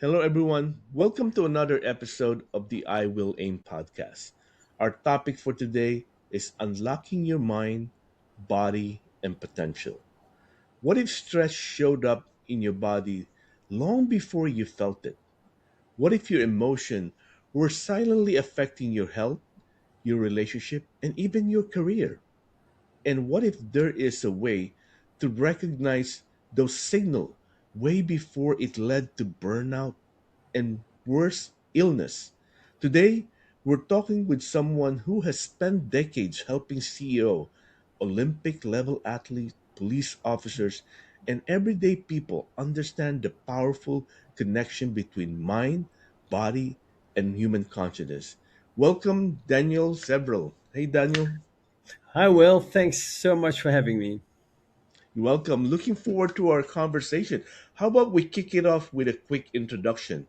Hello, everyone. Welcome to another episode of the I Will Aim podcast. Our topic for today is unlocking your mind, body, and potential. What if stress showed up in your body long before you felt it? What if your emotion were silently affecting your health, your relationship, and even your career? And what if there is a way to recognize those signals way before it led to burnout and worse, illness? Today, we're talking with someone who has spent decades helping CEO, Olympic level athletes, police officers, and everyday people understand the powerful connection between mind, body, and human consciousness. Welcome, Daniel Several. Hey, Daniel. Hi, Will. Thanks so much for having me. You're welcome. Looking forward to our conversation. How about we kick it off with a quick introduction?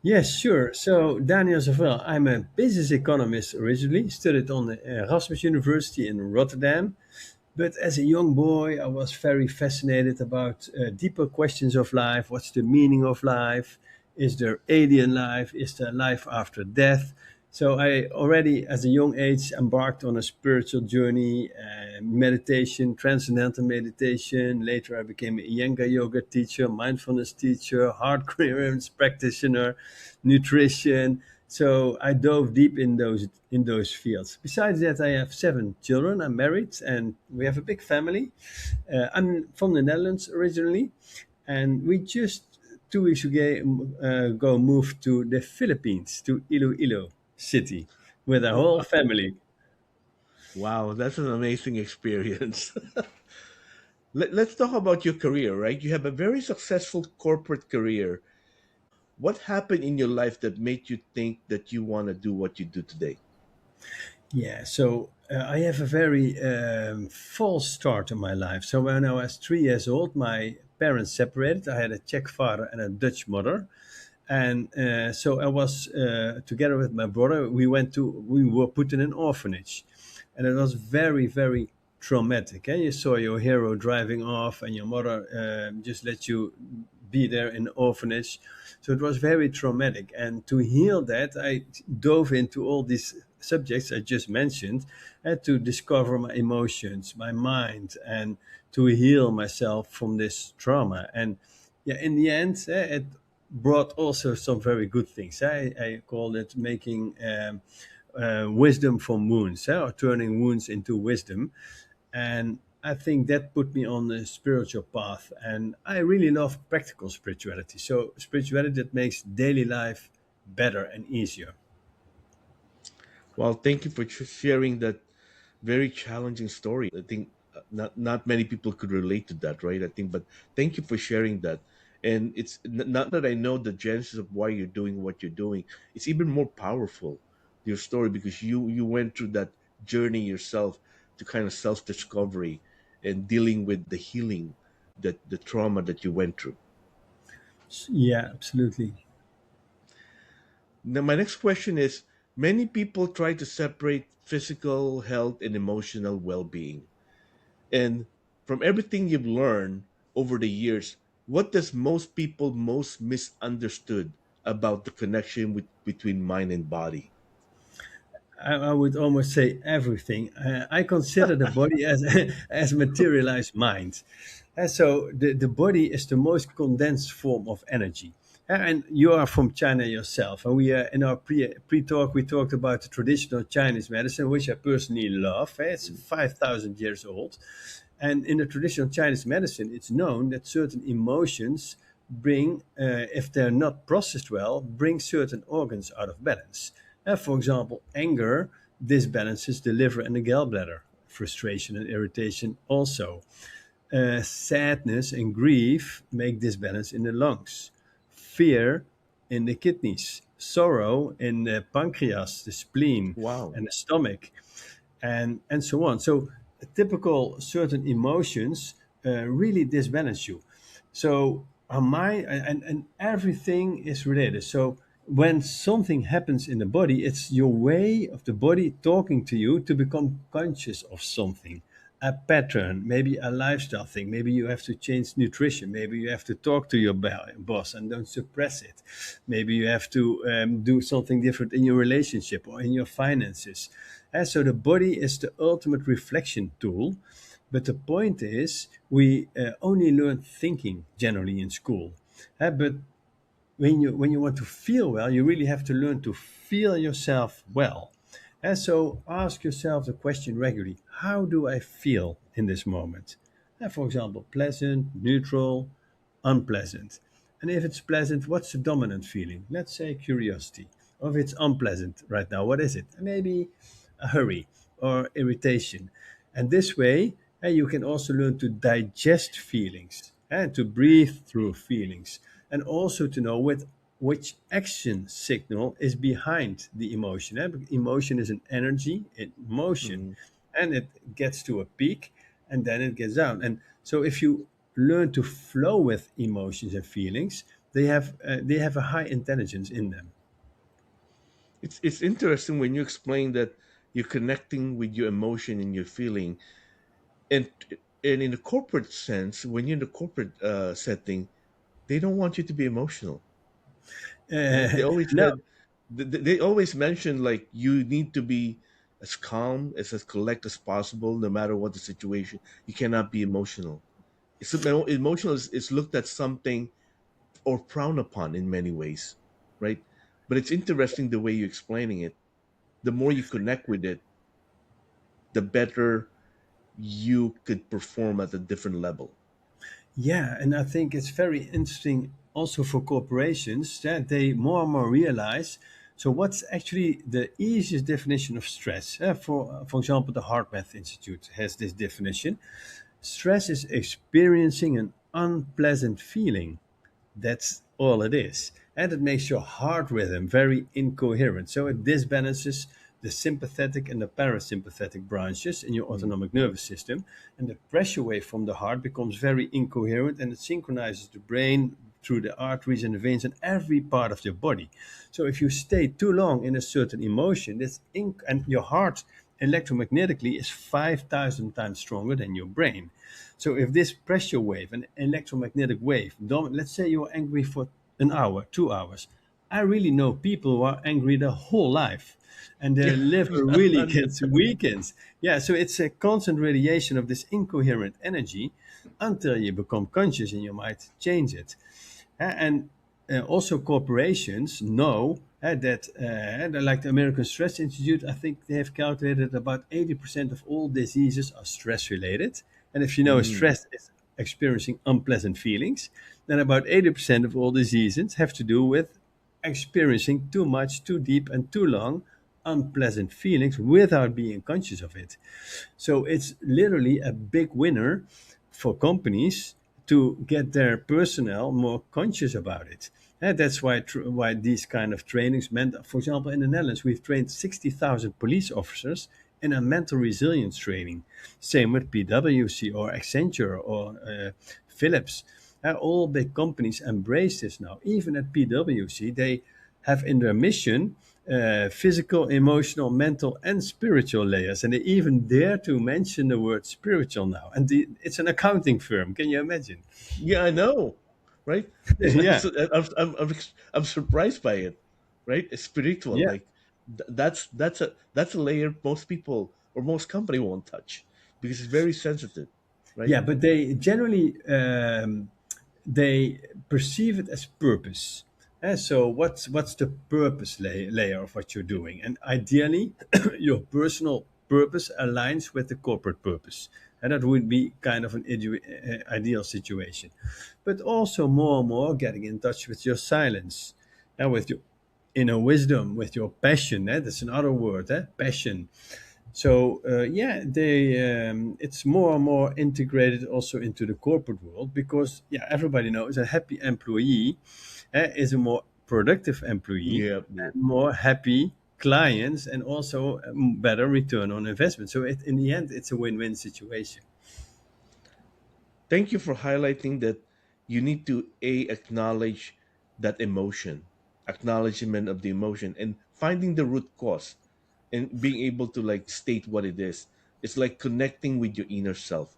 Yes, sure. So, Daniel Zavel, I'm a business economist originally, studied on the Erasmus University in Rotterdam. But as a young boy, I was very fascinated about deeper questions of life. What's the meaning of life? Is there alien life? Is there life after death? So I already, as a young age, embarked on a spiritual journey, meditation, transcendental meditation. Later, I became a Iyengar yoga teacher, mindfulness teacher, heart coherence practitioner, nutrition. So I dove deep in those fields. Besides that, I have seven children. I'm married, and we have a big family. I'm from the Netherlands originally, and we just 2 weeks ago moved to the Philippines, to Iloilo City, with our Oh, whole wow. family. Wow, that's an amazing experience. Let's talk about your career, right? You have a very successful corporate career. What happened in your life that made you think that you want to do what you do today? Yeah, so I have a very false start in my life. So when I was 3 years old, my parents separated. I had a Czech father and a Dutch mother, and so I was together with my brother. We were put in an orphanage, and it was very traumatic. And you saw your hero driving off, and your mother just let you be there in the orphanage. So it was very traumatic. And to heal that, I dove into all these subjects I just mentioned, and to discover my emotions, my mind, and to heal myself from this trauma. And yeah, in the end, it brought also some very good things. I call it making wisdom from wounds, or turning wounds into wisdom. And I think that put me on a spiritual path. And I really love practical spirituality. So, spirituality that makes daily life better and easier. Well, thank you for sharing that very challenging story. I think not many people could relate to that, right? I think, but thank you for sharing that. And it's not that I know the genesis of why you're doing what you're doing. It's even more powerful, your story, because you went through that journey yourself to kind of self discovery and dealing with the healing, that the trauma that you went through. Yeah, absolutely. Now, my next question is: many people try to separate physical health and emotional well being. And from everything you've learned over the years, what does most people most misunderstood about the connection between mind and body? I would almost say everything. I consider the body as as materialized mind. And so the body is the most condensed form of energy. And you are from China yourself, and we in our pre talk we talked about the traditional Chinese medicine, which I personally love. It's 5,000 years old, and in the traditional Chinese medicine, it's known that certain emotions bring, if they're not processed well, bring certain organs out of balance. For example, anger disbalances the liver and the gallbladder. Frustration and irritation also. Sadness and grief make disbalance in the lungs. Fear in the kidneys. Sorrow in the pancreas, the spleen, Wow. and the stomach, and so on. So typical certain emotions really disbalance you. So our mind and everything is related. So when something happens in the body, it's your way of the body talking to you to become conscious of something. a pattern, maybe a lifestyle thing. Maybe you have to change nutrition. Maybe you have to talk to your boss and don't suppress it. Maybe you have to do something different in your relationship or in your finances. And so the body is the ultimate reflection tool. But the point is, we only learn thinking generally in school. But when you want to feel well, you really have to learn to feel yourself well. And so ask yourself the question regularly: how do I feel in this moment? And for example, pleasant, neutral, unpleasant. And if it's pleasant, what's the dominant feeling? Let's say curiosity. Or if it's unpleasant right now, what is it? Maybe a hurry or irritation. And this way, you can also learn to digest feelings and to breathe through feelings, and also to know which action signal is behind the emotion. Because emotion is an energy in motion, Mhm. and it gets to a peak and then it gets down. And so if you learn to flow with emotions and feelings, they have a high intelligence in them. It's interesting when you explain that you're connecting with your emotion and your feeling, and and in the corporate sense, when you're in the corporate setting, they don't want you to be emotional, right? They always No. said they always mention like you need to be as calm as collect as possible, no matter what the situation. You cannot be emotional. Emotional is looked at something or frowned upon in many ways, right? But it's interesting the way you're explaining it. The more you connect with it, the better you could perform at a different level. Yeah, and I think it's very interesting also for corporations that they more and more realize. So, what's actually the easiest definition of stress? For example, the Heart Math Institute has this definition: stress is experiencing an unpleasant feeling. That's all it is. And it makes your heart rhythm very incoherent. So it disbalances the sympathetic and the parasympathetic branches in your Mm. autonomic nervous system. And the pressure wave from the heart becomes very incoherent, and it synchronizes the brain through the arteries and the veins and every part of your body. So if you stay too long in a certain emotion, and your heart electromagnetically is 5,000 times stronger than your brain. So if this pressure wave, an electromagnetic wave, let's say you're angry for an hour, 2 hours. I really know people who are angry their whole life, and their Yeah, liver really gets weakened. Yeah, so it's a constant radiation of this incoherent energy until you become conscious and you might change it. And also corporations know like the American Stress Institute, I think they have calculated about 80% of all diseases are stress related. And if you know mm, stress is experiencing unpleasant feelings, then about 80% of all diseases have to do with experiencing too much, too deep, and too long unpleasant feelings without being conscious of it. So it's literally a big winner for companies to get their personnel more conscious about it. And that's why these kind of trainings meant, for example, in the Netherlands, we've trained 60,000 police officers in a mental resilience training. Same with PwC or Accenture or Philips. All big companies embrace this now. Even at PwC, they have in their mission physical, emotional, mental, and spiritual layers. And they even dare to mention the word spiritual now. And it's an accounting firm. Can you imagine? yeah, I know, right? Yeah, I'm surprised by it, right? It's spiritual, yeah, like that's a layer most people or most company won't touch because it's very sensitive, right? yeah. But they generally they perceive it as purpose. And so what's the purpose layer of what you're doing? And ideally, your personal purpose aligns with the corporate purpose. And that would be kind of an ideal situation. But also more and more getting in touch with your silence and with your inner wisdom, with your passion. That's another word, passion. So yeah, it's more and more integrated also into the corporate world, because yeah, everybody knows a happy employee is a more productive employee Yeah, yeah. and more happy clients, and also better return on investment. So in the end, it's a win-win situation. Thank you for highlighting that you need to acknowledge that emotion, acknowledgement of the emotion, and finding the root cause, and being able to like state what it is. It's like connecting with your inner self.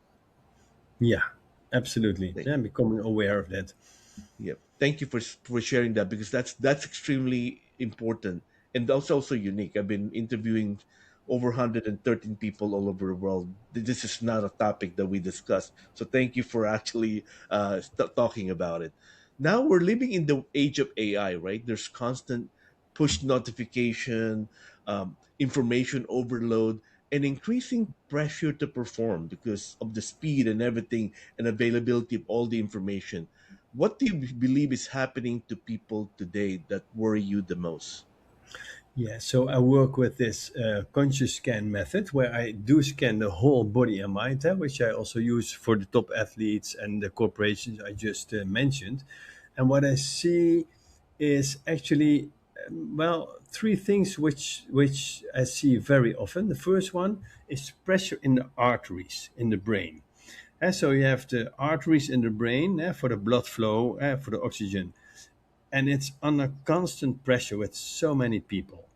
Yeah, absolutely. Thank, Yeah, becoming aware of that. yeah. Thank you for sharing that, because that's extremely important, and also unique. I've been interviewing over 113 people all over the world. This is not a topic that we discuss. So thank you for actually talking about it. Now we're living in the age of AI, right? There's constant push notification, information overload, and increasing pressure to perform because of the speed and everything and availability of all the information. What do you believe is happening to people today that worry you the most? Yeah, so I work with this conscious scan method where I do scan the whole body and mind, which I also use for the top athletes and the corporations I just mentioned. And what I see is actually, well, three things which I see very often. The first one is pressure in the arteries in the brain. So you have the arteries in the brain for the blood flow, for the oxygen, and it's under constant pressure with so many people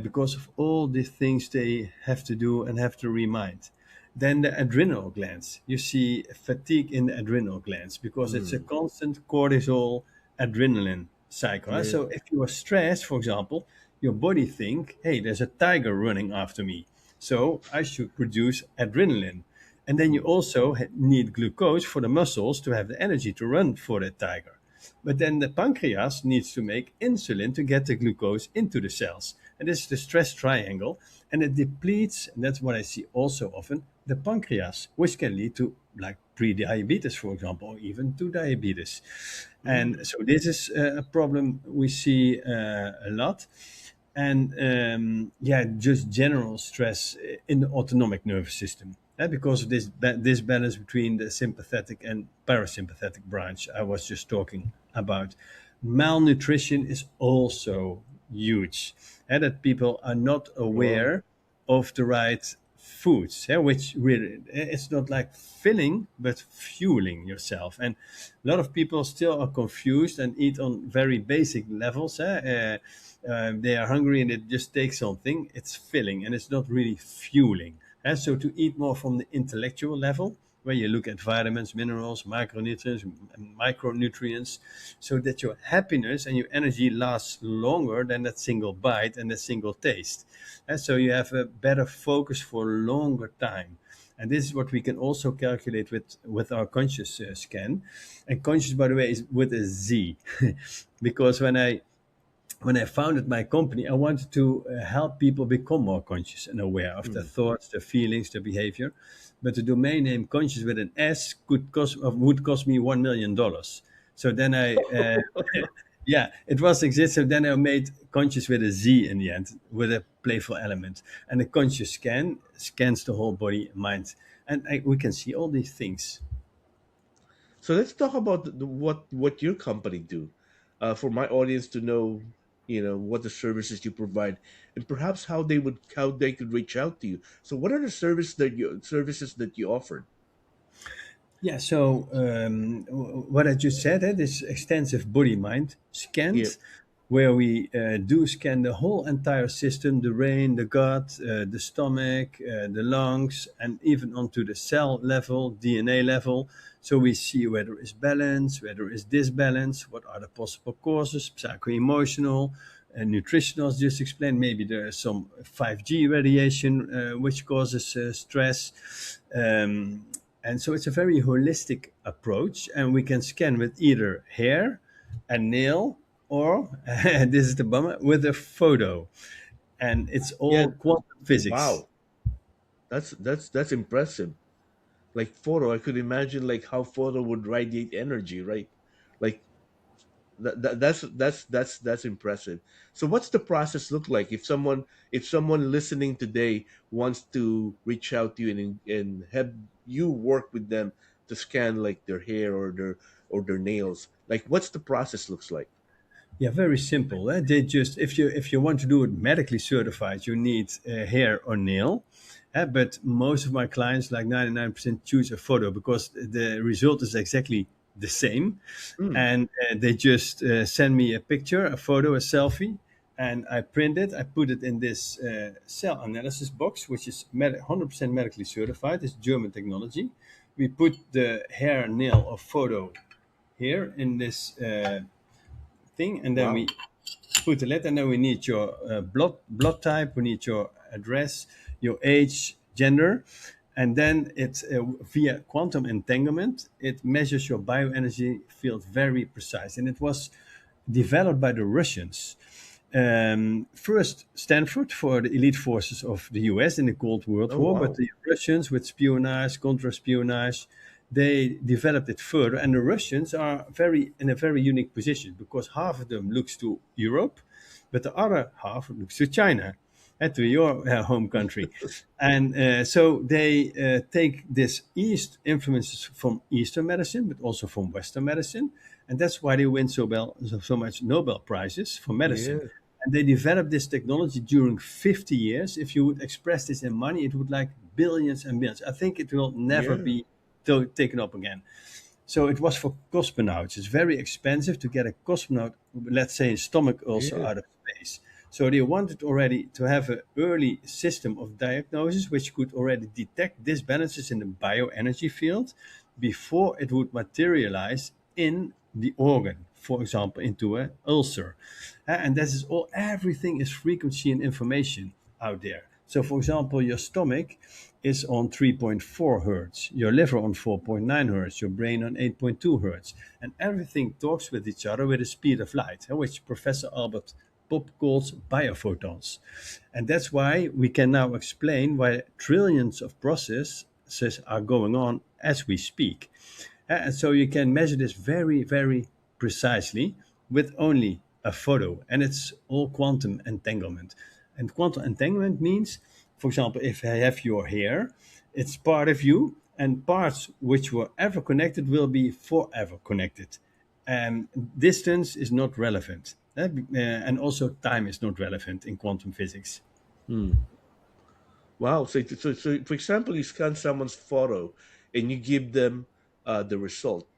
because of all the things they have to do and have to remind. Then the adrenal glands, you see fatigue in the adrenal glands because it's a Mm, constant cortisol adrenaline cycle. yeah. So if you are stressed, for example, your body think, hey, there's a tiger running after me, so I should produce adrenaline. And then you Mm, also need glucose for the muscles to have the energy to run for the tiger. But then the pancreas needs to make insulin to get the glucose into the cells. And this is the stress triangle. And it depletes, and that's what I see also often, the pancreas, which can lead to like pre-diabetes, for example, or even to diabetes. And mm, so this is a problem we see a lot. And yeah, just general stress in the autonomic nervous system. Because of this balance between the sympathetic and parasympathetic branch I was just talking about. Malnutrition is also huge, and that people are not well, aware of the right foods, which really it's not like filling but fueling yourself. And a lot of people still are confused and eat on very basic levels. They are hungry and it just takes something. It's filling and it's not really fueling. So to eat more from the intellectual level, where you look at vitamins, minerals, micronutrients, so that your happiness and your energy lasts longer than that single bite and that single taste. And so you have a better focus for longer time. And this is what we can also calculate with our conscious scan. And conscious, by the way, is with a Z, because when I founded my company, I wanted to help people become more conscious and aware of their mm. thoughts, their feelings, their behavior. But the domain name conscious with an S would cost me $1 million. So then yeah, it was exist. So then I made conscious with a Z in the end, with a playful element. And the conscious scan scans the whole body and mind. And we can see all these things. So let's talk about what your company do, for my audience to know, what the services you provide, and perhaps how they could reach out to you. So, what are the services that you offer? Yeah, so what I just said, this extensive body mind Yeah. scans, where we do scan the whole entire system, the brain, the gut, the stomach, the lungs, and even onto the cell level, DNA level. So we see whether it's balance, whether it's disbalance, what are the possible causes, psycho-emotional, nutritional, as just explained. Maybe there is some 5G radiation, which causes stress. And so it's a very holistic approach, and we can scan with either hair, a nail, or this is the bummer, with a photo. And it's Yeah. all quantum physics. Wow. That's impressive. Like photo, I could imagine like how photo would radiate energy, right? Like that's impressive. So what's the process look like if someone listening today wants to reach out to you and have you work with them to scan like their hair or their nails? Like what's the process looks like? Yeah, very simple. They just if you want to do it medically certified, you need hair or nail. But most of my clients, like 99%, choose a photo because the result is exactly the same. Mm, And they just send me a picture, a photo, a selfie, and I print it. I put it in this cell analysis box, which is 100% medically certified. It's German technology. We put the hair, nail, or photo here in this thing, and then we Wow. put the letter, and then we need your blood type, we need your address, your age, gender, and then it's via quantum entanglement. It measures your bioenergy field very precise, and it was developed by the Russians. First, Stanford for the elite forces of the US in the Cold World Oh, War, but wow. the Russians with espionage, counter-espionage, they developed it further. And the Russians are very in a very unique position because half of them looks to Europe, but the other half looks to China and to your home country. And so they take this East influences from Eastern medicine, but also from Western medicine. And that's why they win so much Nobel Prizes for medicine. Yeah. And they developed this technology during 50 years. If you would express this in money, it would like billions and billions. I think it will never Yeah. be taken up again. So it was for cosmonauts. It's very expensive to get a cosmonaut, let's say, a stomach ulcer Yeah. out of space. So they wanted already to have an early system of diagnosis which could already detect disbalances in the bioenergy field before it would materialize in the organ, for example, into an ulcer. And this is all, everything is frequency and information out there. So, for example, your stomach is on 3.4 hertz, your liver on 4.9 hertz, your brain on 8.2 hertz. And everything talks with each other with the speed of light, which Professor Albert Pop calls biophotons. And that's why we can now explain why trillions of processes are going on as we speak. And so you can measure this very, very precisely with only a photo. And it's all quantum entanglement. And quantum entanglement means, for example, if I have your hair, it's part of you, and parts which were ever connected will be forever connected. And distance is not relevant. And also time is not relevant in quantum physics. Hmm. Wow. So, for example, you scan someone's photo and you give them the result,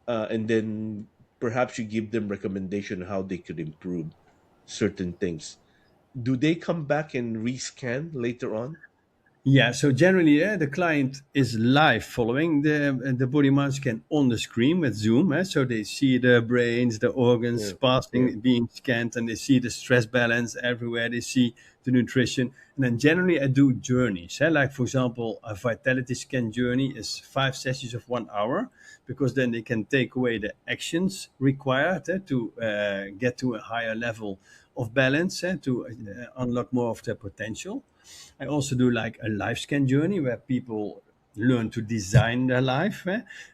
and then perhaps you give them recommendation how they could improve certain things. Do they come back and rescan later on? Yeah, so generally, the client is live following the body mass scan on the screen with Zoom. So they see the brains, the organs Yeah. Yeah. passing, being scanned, and they see the stress balance everywhere. They see the nutrition. And then generally, I do journeys. Like, for example, a vitality scan journey is 5 sessions of 1 hour because then they can take away the actions required to get to a higher level of balance, to unlock more of their potential. I also do like a life scan journey where people learn to design their life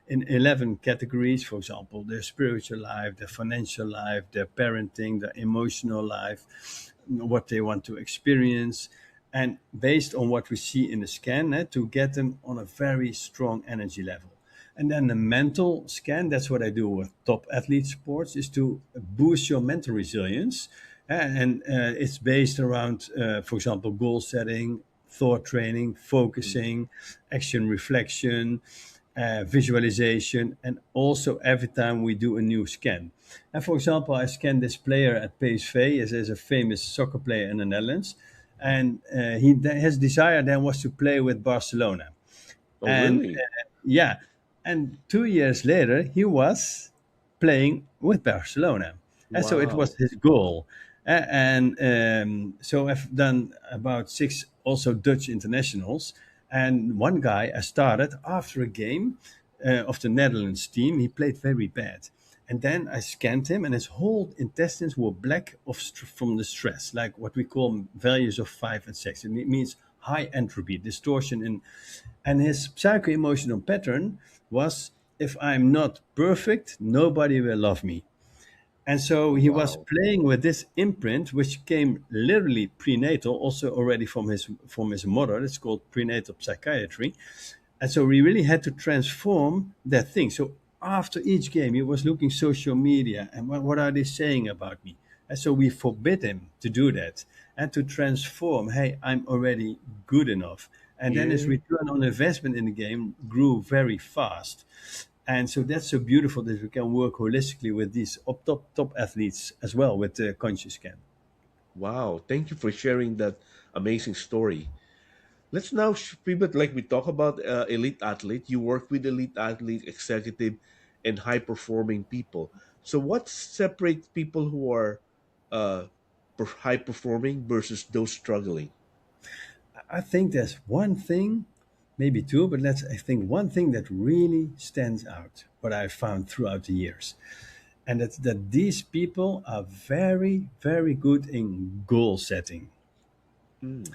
in 11 categories. For example, their spiritual life, their financial life, their parenting, their emotional life, what they want to experience. And based on what we see in the scan, to get them on a very strong energy level. And then the mental scan, that's what I do with top athlete sports, is to boost your mental resilience. And it's based around, for example, goal setting, thought training, Mm. focusing, action reflection, visualization, and also every time we do a new scan. And for example, I scanned this player at PSV, is a famous soccer player in the Netherlands. And his desire then was to play with Barcelona. Oh, And really? yeah, and 2 years later, he was playing with Barcelona. And so it was Wow. his goal. And so I've done about six also Dutch internationals. And one guy I started after a game of the Netherlands team. He played very bad. And then I scanned him, and his whole intestines were black from the stress, like what we call values of 5 and 6. It means high entropy, distortion in. And his psycho-emotional pattern was, if I'm not perfect, nobody will love me. And so he was Wow. playing with this imprint, which came literally prenatal, also already from his mother. It's called prenatal psychiatry. And so we really had to transform that thing. So after each game, he was looking social media and what are they saying about me? And so we forbid him to do that and to transform. Hey, I'm already good enough. And then his Yeah. return on investment in the game grew very fast. And so that's so beautiful that we can work holistically with these top athletes as well with the conscious scan. Wow, thank you for sharing that amazing story. Let's now pivot, like we talk about elite athlete. You work with elite athlete, executive, and high performing people. So, what separates people who are uh, high performing versus those struggling? I think there's one thing, maybe two, but I think one thing that really stands out, what I've found throughout the years. And that's that these people are very, very good in goal setting. Mm,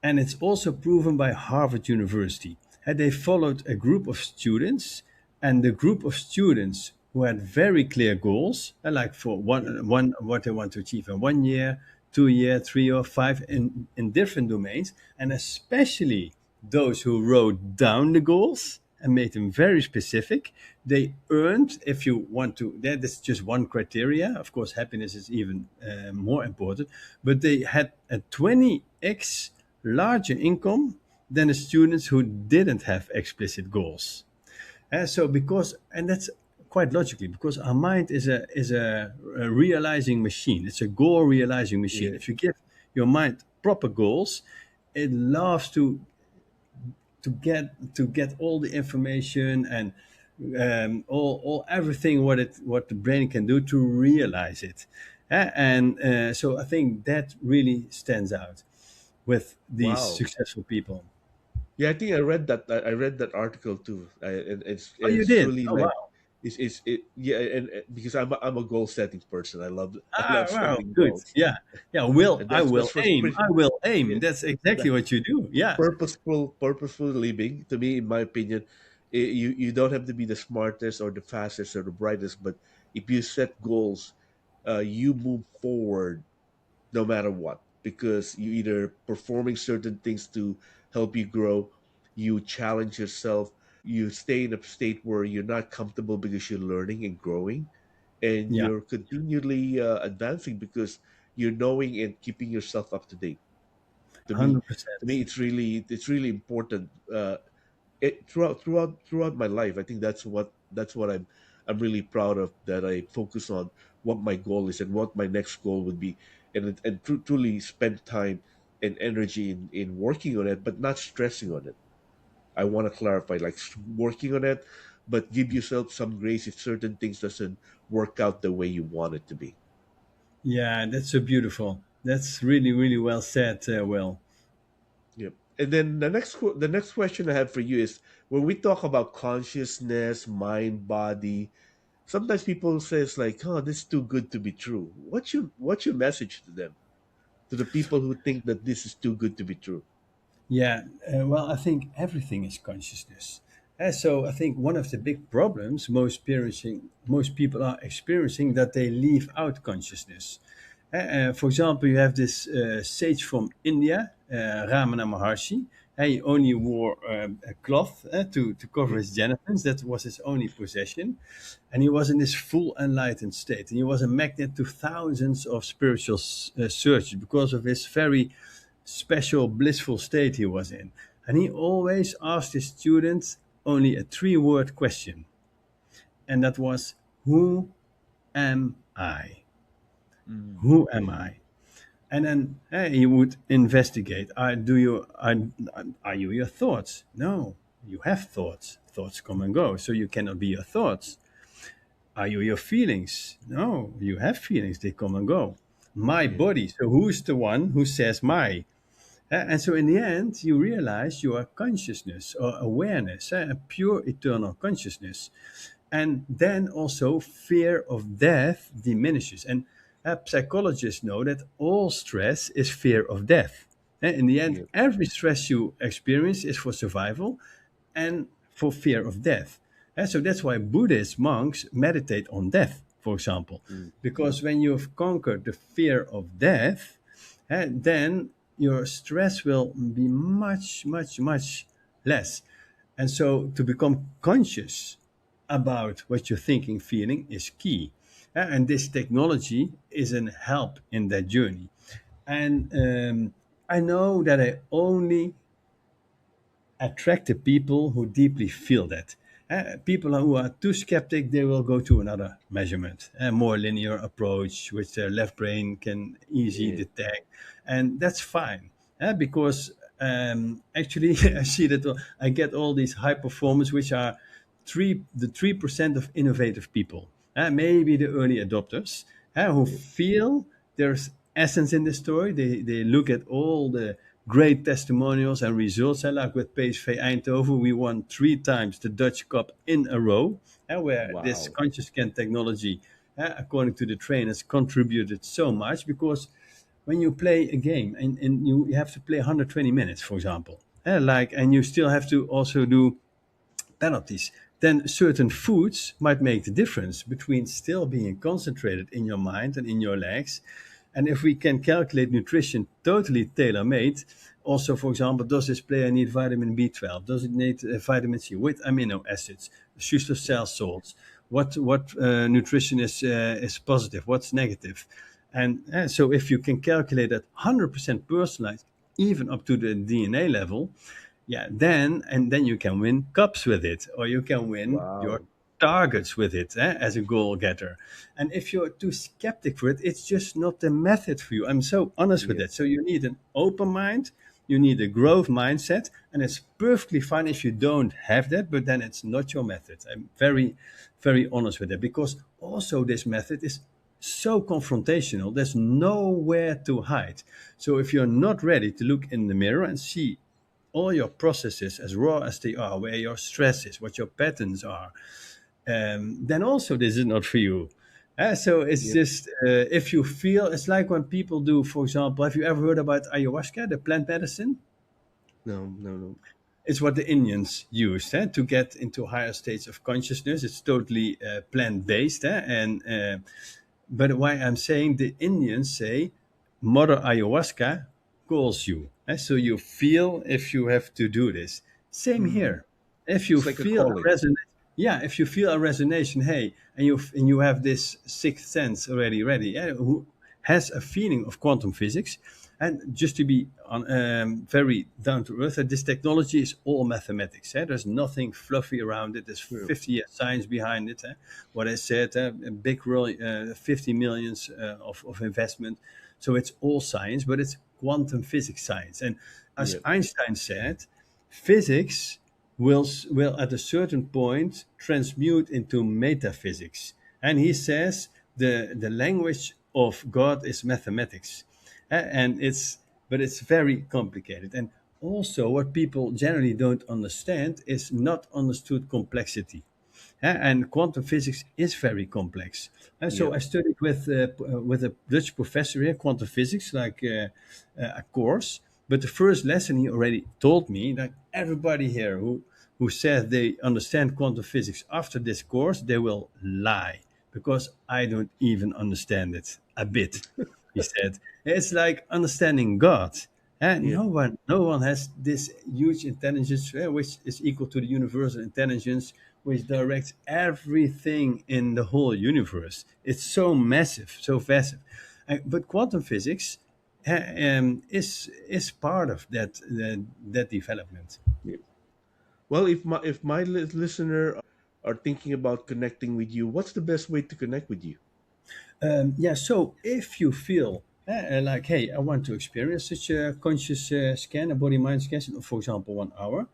And it's also proven by Harvard University. And they followed a group of students, and the group of students who had very clear goals, like for mm, one what they want to achieve in 1 year, 2 year, 3 or 5 in different domains, and especially those who wrote down the goals and made them very specific. They earned, if you want to, that's just one criteria. Of course, happiness is even more important, but they had a 20x larger income than the students who didn't have explicit goals. So because, and that's quite logically, because our mind is a realizing machine. It's a goal realizing machine. yeah. If you give your mind proper goals, it loves to get all the information and all everything what the brain can do to realize it. And so I think that really stands out with these Wow. successful people. Yeah, I think I read that. I read that article too. And Oh, you it's did? truly Oh, like wow. yeah, and because I'm a goal setting person. I love I Ah, love wow, setting good. goals, Yeah, yeah. Will and I that's will for aim? pretty, I will aim. yeah. That's exactly what you do. Yeah, Purposeful living, to me, in my opinion, you don't have to be the smartest or the fastest or the brightest, but if you set goals, you move forward no matter what, because you either performing certain things to help you grow, you challenge yourself, you stay in a state where you're not comfortable because you're learning and growing, and yeah, you're continually advancing because you're knowing and keeping yourself up to date. to me 100%. it's really important, throughout my life. I think that's what I'm really proud of, that I focus on what my goal is and what my next goal would be, and truly spend time and energy in working on it, but not stressing on it. I want to clarify, like, working on it, but give yourself some grace if certain things doesn't work out the way you want it to be. Yeah, that's so beautiful. That's really, really well said, Will. Yep. And then the next question I have for you is, when we talk about consciousness, mind, body, sometimes people says like, "Oh, this is too good to be true." What's your message to them, to the people who think that this is too good to be true? Yeah, well, I think everything is consciousness. So I think one of the big problems most people are experiencing that they leave out consciousness. For example, you have this sage from India, Ramana Maharshi. He only wore a cloth to cover Yeah, his genitals. That was his only possession. And he was in this full enlightened state. And he was a magnet to thousands of spiritual searchers because of his very special blissful state he was in. And he always asked his students only a three-word question, and that was, "Who am I? Who am I?" And then he would investigate. Are you your thoughts? No, you have thoughts. Thoughts come and go, so you cannot be your thoughts. Are you your feelings? No, you have feelings. They come and go. My yeah, body. So who's the one who says my? And so in the end, you realize you are consciousness or awareness, a pure eternal consciousness. And then also fear of death diminishes. And psychologists know that all stress is fear of death. In the end, yeah, every stress you experience is for survival and for fear of death. And so that's why Buddhist monks meditate on death, for example, mm, because when you've conquered the fear of death, then your stress will be much, much, much less. And so to become conscious about what you're thinking, feeling is key. And this technology is an help in that journey. And I know that I only attract the people who deeply feel that. People who are too skeptic, they will go to another measurement, a more linear approach, which their left brain can easily Yeah. detect, and that's fine. Because actually, I see that I get all these high performers, which are 3% of innovative people, maybe the early adopters, who Yeah. feel there's essence in the story. They look at all the great testimonials and results. Like with PSV Eindhoven, we won 3 times the Dutch Cup in a row, where this Wow. conscious scan technology, according to the trainers, contributed so much. Because when you play a game and you have to play 120 minutes, for example, and you still have to also do penalties, then certain foods might make the difference between still being concentrated in your mind and in your legs. And if we can calculate nutrition totally tailor made, also, for example, does this player need vitamin B12? Does it need vitamin C with amino acids, sugar cell salts? What nutrition is positive? What's negative? And so, if you can calculate that 100% personalized, even up to the DNA level, yeah, then you can win cups with it, or you can win your Wow. targets with it, as a goal getter. And if you're too skeptic for it, it's just not the method for you. I'm so honest with Yeah. that. So you need an open mind, you need a growth mindset, and it's perfectly fine if you don't have that, but then it's not your method. I'm very, very honest with that, because also this method is so confrontational. There's nowhere to hide. So if you're not ready to look in the mirror and see all your processes as raw as they are, where your stress is, what your patterns are, then also this is not for you. So it's Yeah. just, if you feel, it's like when people do, for example, have you ever heard about ayahuasca, the plant medicine? No, no, no. It's what the Indians used, to get into higher states of consciousness. It's totally plant based, and but why I'm saying, the Indians say Mother Ayahuasca calls you. So you feel if you have to do this. Same Hmm. here. If you It's like a feel a calling. resonance, yeah, if you feel a resonation, hey, and you have this sixth sense already ready, who has a feeling of quantum physics. And just to be very down to earth, this technology is all mathematics. There's nothing fluffy around it. There's True. 50 years science behind it. What I said, a big role, 50 millions of investment. So it's all science, but it's quantum physics science. And as Yeah. Einstein said, physics will at a certain point transmute into metaphysics. And he says the language of God is mathematics. And it's very complicated. And also, what people generally don't understand is not understood complexity. And quantum physics is very complex. And Yeah. so I studied with a Dutch professor here, quantum physics, like a course. But the first lesson, he already told me that everybody here who says they understand quantum physics after this course, they will lie, because I don't even understand it a bit. He said it's like understanding God. And Yeah. no one has this huge intelligence, which is equal to the universal intelligence, which directs everything in the whole universe. It's so massive, so vast. But quantum physics is part of that development. Yeah. Well, if my listener are thinking about connecting with you, what's the best way to connect with you? Yeah, so if you feel like, hey, I want to experience such a conscious scan, a body mind scan, for example, 1 hour,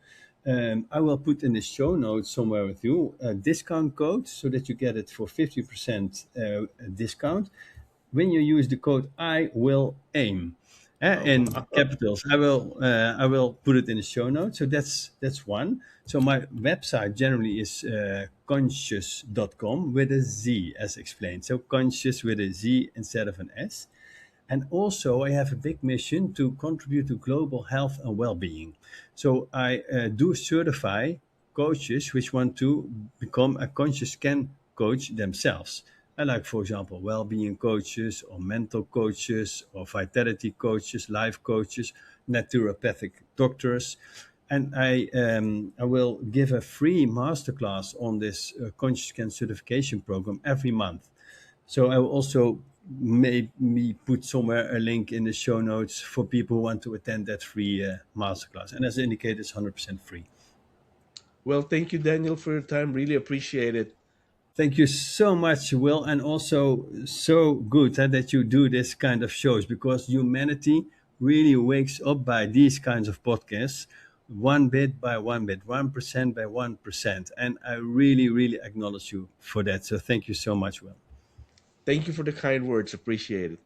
I will put in the show notes somewhere with you a discount code so that you get it for 50% discount when you use the code I will aim, Oh, in wow. capitals. I will put it in the show notes. So that's one. So my website generally is conscious.com with a Z, as explained. So conscious with a Z instead of an S. And also, I have a big mission to contribute to global health and well-being. So I do certify coaches which want to become a conscious scan coach themselves. I like, for example, well-being coaches or mental coaches or vitality coaches, life coaches, naturopathic doctors. And I will give a free masterclass on this conscious scan certification program every month. So I will also maybe put somewhere a link in the show notes for people who want to attend that free masterclass. And as indicated, it's 100% free. Well, thank you, Daniel, for your time. Really appreciate it. Thank you so much, Will, and also so good that you do this kind of shows because humanity really wakes up by these kinds of podcasts, one bit by one bit, 1% by 1%. And I really, really acknowledge you for that. So thank you so much, Will. Thank you for the kind words. Appreciate it.